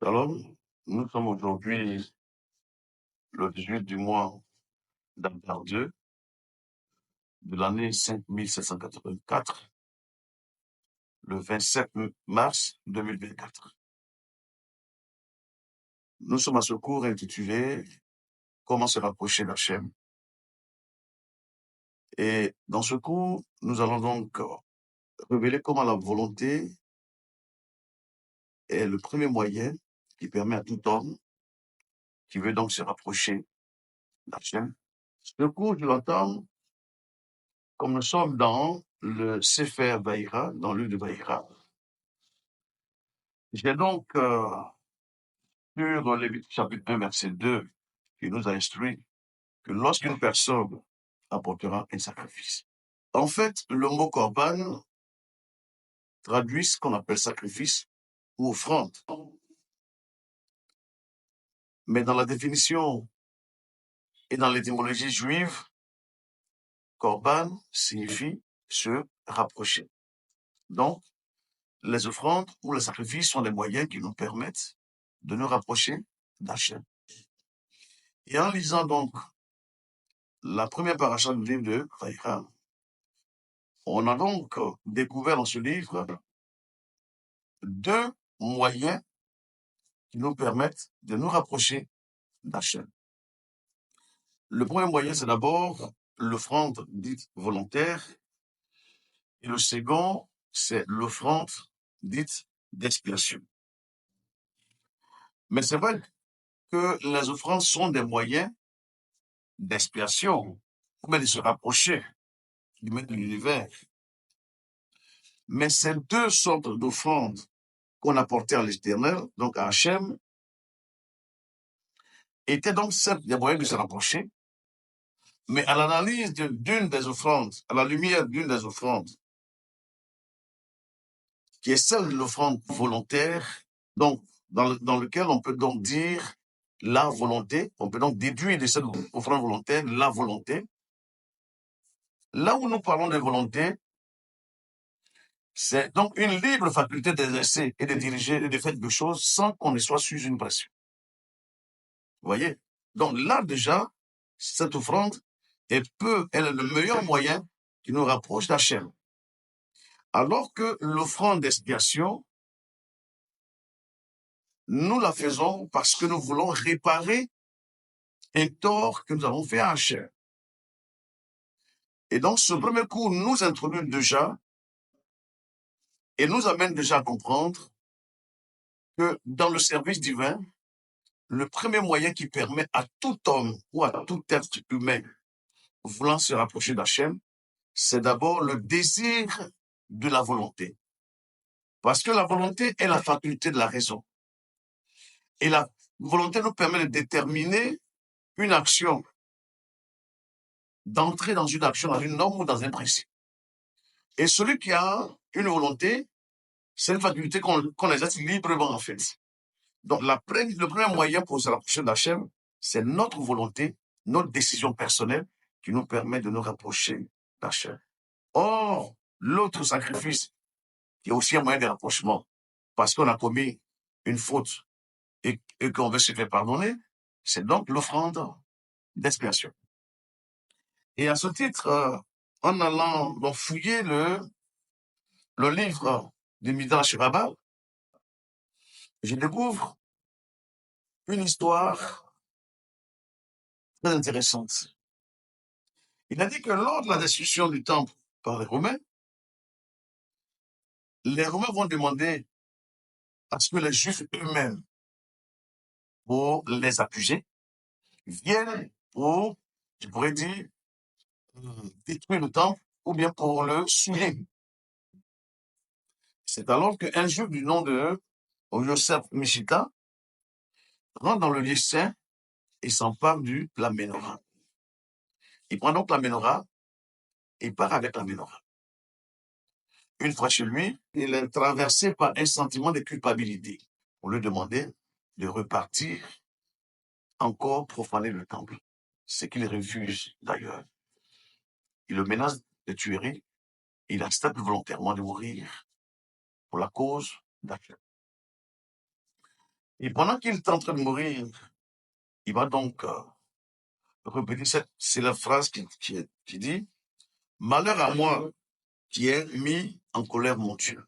Alors, nous sommes aujourd'hui le 18 du mois d'Adar 2 de l'année 5784, le 27 mars 2024. Nous sommes à ce cours intitulé Comment se rapprocher d'Hachem. Et dans ce cours, nous allons donc révéler comment la volonté est le premier moyen qui permet à tout homme qui veut donc se rapprocher d'Hachem. Ce cours, je l'entends comme nous sommes dans le Sefer Vaïra, dans le livre de Vaïra. J'ai donc sur Lévitique chapitre 1, verset 2, qui nous a instruit que lorsqu'une personne apportera un sacrifice. En fait, le mot korban traduit ce qu'on appelle sacrifice ou offrande. Mais dans la définition et dans l'étymologie juive, korban signifie se rapprocher. Donc, les offrandes ou les sacrifices sont des moyens qui nous permettent de nous rapprocher d'Hachem. Et en lisant donc la première paracha du livre de Vaïra, on a donc découvert dans ce livre deux moyens qui nous permettent de nous rapprocher d'Hachem. Le premier moyen, c'est d'abord l'offrande dite volontaire, et le second, c'est l'offrande dite d'expiation. Mais c'est vrai que les offrandes sont des moyens d'expiation, ou bien de se rapprocher du maître de l'univers. Mais ces deux sortes d'offrandes qu'on apportait à l'Éternel, donc à Hachem, étaient donc certes des moyens de se rapprocher, mais à l'analyse d'une des offrandes, à la lumière d'une des offrandes, qui est celle de l'offrande volontaire, donc dans lequel on peut donc dire la volonté, on peut donc déduire de cette offrande volontaire la volonté. Là où nous parlons de volonté, c'est donc une libre faculté d'exercer et de diriger et de faire quelque chose sans qu'on ne soit sous une pression. Vous voyez? Donc là déjà, cette offrande elle est le meilleur moyen qui nous rapproche d'Hachem. Alors que l'offrande d'expiation, nous la faisons parce que nous voulons réparer un tort que nous avons fait à Hachem. Et donc ce premier cours nous introduit déjà et nous amène déjà à comprendre que dans le service divin, le premier moyen qui permet à tout homme ou à tout être humain voulant se rapprocher d'Hachem, c'est d'abord le désir de la volonté. Parce que la volonté est la faculté de la raison. Et la volonté nous permet de déterminer une action, d'entrer dans une action, dans une norme ou dans un principe. Et celui qui a une volonté, c'est une faculté qu'on exerce librement en fait. Donc le premier moyen pour se rapprocher d'Hachem, c'est notre volonté, notre décision personnelle qui nous permet de nous rapprocher d'Hachem. Or, l'autre sacrifice, qui est aussi un moyen de rapprochement, parce qu'on a commis une faute et qu'on veut se faire pardonner, c'est donc l'offrande d'expiation. Et à ce titre, en allant donc fouiller le livre du Midrash Rabbah, je découvre une histoire très intéressante. Il a dit que lors de la destruction du temple par les Romains vont demander à ce que les Juifs eux-mêmes, pour les accuser, viennent pour, je pourrais dire, détruire le temple ou bien pour le souiller. C'est alors qu'un Juif du nom de Yosef Mishita rentre dans le lieu saint et s'empare de la menorah. Il prend donc la menorah et part avec la menorah. Une fois chez lui, il est traversé par un sentiment de culpabilité. On lui demandait de repartir encore profaner le temple, ce qu'il refuse d'ailleurs. Il le menace de tuerie, il accepte volontairement de mourir pour la cause d'Hachem. Et pendant qu'il est en train de mourir, il va donc répéter c'est la phrase qui dit « Malheur à moi qui ai mis en colère mon Dieu ».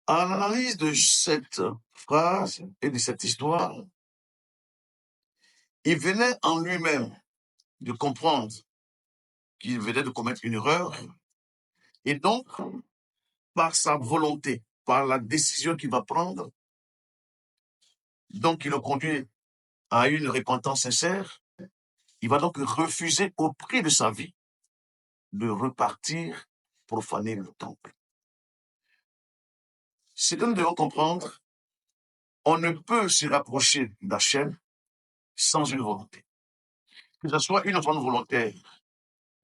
À l'analyse de cette phrase et de cette histoire, il venait en lui-même de comprendre qu'il venait de commettre une erreur, et donc, par sa volonté, par la décision qu'il va prendre, donc il le conduit à une repentance sincère, il va donc refuser au prix de sa vie de repartir profaner le temple. Ce que nous devons comprendre, on ne peut se rapprocher d'Hachem sans une volonté. Que ce soit une offrande volontaire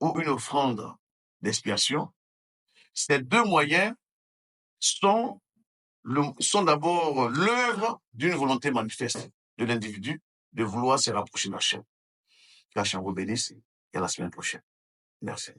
ou une offrande d'expiation, ces deux moyens sont d'abord l'œuvre d'une volonté manifeste de l'individu de vouloir se rapprocher d'Hachem. Qu'Hachem vous bénisse et à la semaine prochaine. Merci.